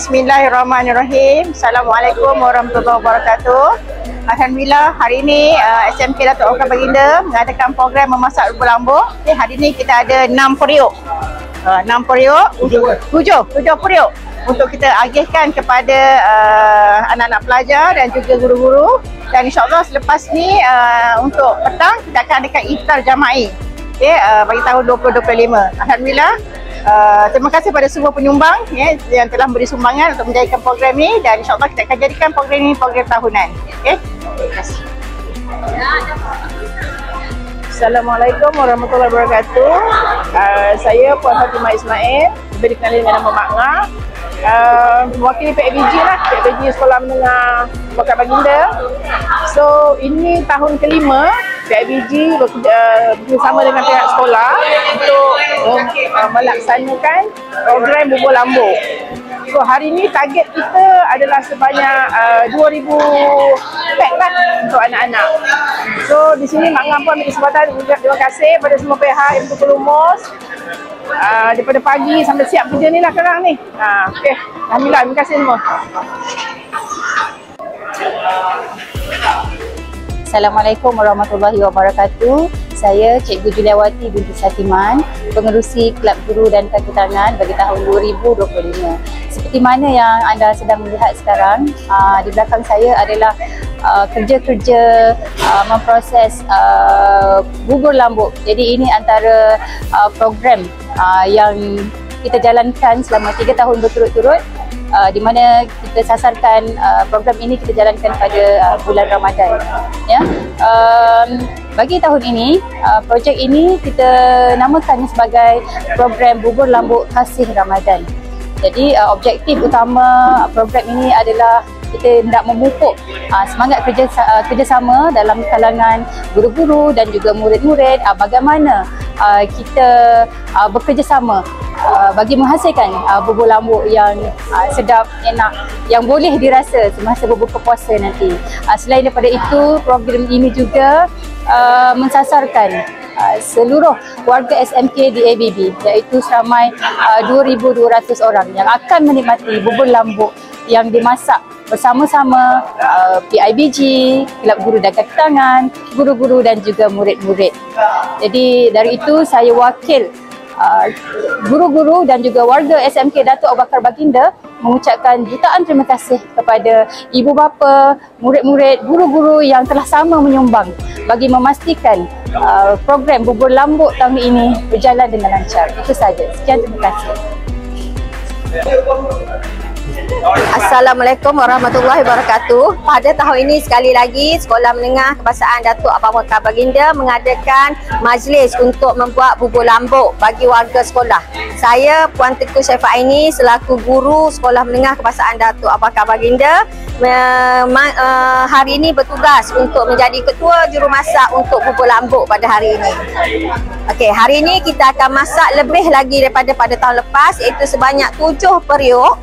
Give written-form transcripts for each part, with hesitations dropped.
Bismillahirrahmanirrahim. Assalamualaikum warahmatullahi wabarakatuh. Alhamdulillah, hari ini SMK Datuk Abakar Baginda mengadakan program memasak bubur lambuk. Okay, hari ini kita ada 6 periuk. 6 periuk, 7 periuk untuk kita agihkan kepada anak-anak pelajar dan juga guru-guru. Dan insyaAllah selepas ni untuk petang kita akan adakan iftar jama'i, okay, bagi tahun 2025. Alhamdulillah. Terima kasih pada semua penyumbang yang telah memberi sumbangan untuk menjadikan program ni, dan insyaAllah kita akan jadikan program ini program tahunan. Okay? Terima kasih. Assalamualaikum warahmatullahi wabarakatuh. Saya Puan Fatimah Ismail, lebih dikenali dengan nama Mak Nga. Mewakili PABG lah, PABG Sekolah Menengah Abakar Baginda. So ini tahun kelima PABG bersama dengan pihak sekolah untuk melaksanakan program bubur lambuk. So hari ini target kita adalah sebanyak 2,000 pack lah untuk anak-anak. So di sini Mak Nga pun ambil kesempatan mengucap terima kasih pada semua pihak yang betul lumus daripada pagi sampai siap kerja ni lah sekarang ni. Okay. Alhamdulillah, terima kasih semua. Assalamualaikum warahmatullahi wabarakatuh. Saya Cikgu Juliawati binti Satiman, pengerusi Kelab Guru dan Kaki Tangan bagi tahun 2025. Seperti mana yang anda sedang melihat sekarang, di belakang saya adalah kerja-kerja memproses bubur lambuk. Jadi ini antara program yang kita jalankan selama 3 tahun berturut-turut, di mana kita sasarkan program ini kita jalankan pada bulan Ramadan. Ya, bagi tahun ini projek ini kita namakan sebagai program bubur lambuk kasih Ramadan. Jadi objektif utama program ini adalah kita hendak memupuk semangat kerjasama dalam kalangan guru-guru dan juga murid-murid, bagaimana kita bekerjasama bagi menghasilkan bubur lambuk yang sedap, enak, yang boleh dirasa semasa berbuka puasa nanti. Selain daripada itu, program ini juga mensasarkan seluruh warga SMK di ABB, iaitu seramai 2,200 orang yang akan menikmati bubur lambuk yang dimasak bersama-sama PIBG, Kelab Guru dan Kaki Tangan, guru-guru dan juga murid-murid. Jadi dari itu saya wakil guru-guru dan juga warga SMK Datuk Abakar Baginda mengucapkan jutaan terima kasih kepada ibu bapa, murid-murid, guru-guru yang telah sama menyumbang bagi memastikan program bubur lambuk tahun ini berjalan dengan lancar. Itu saja. Sekian, terima kasih. Assalamualaikum warahmatullahi wabarakatuh. Pada tahun ini sekali lagi Sekolah Menengah Kebangsaan Datuk Abakar Baginda mengadakan majlis untuk membuat bubur lambuk bagi warga sekolah. Saya Puan Tengku Syaifah Aini selaku guru Sekolah Menengah Kebangsaan Datuk Abakar Baginda hari ini bertugas untuk menjadi ketua jurumasak untuk bubur lambuk pada hari ini. Okey, hari ini kita akan masak lebih lagi daripada pada tahun lepas, iaitu sebanyak 7 periuk.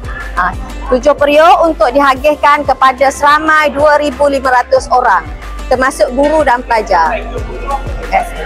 7 periuk untuk dihagihkan kepada seramai 2,500 orang, termasuk guru dan pelajar. Terima kasih.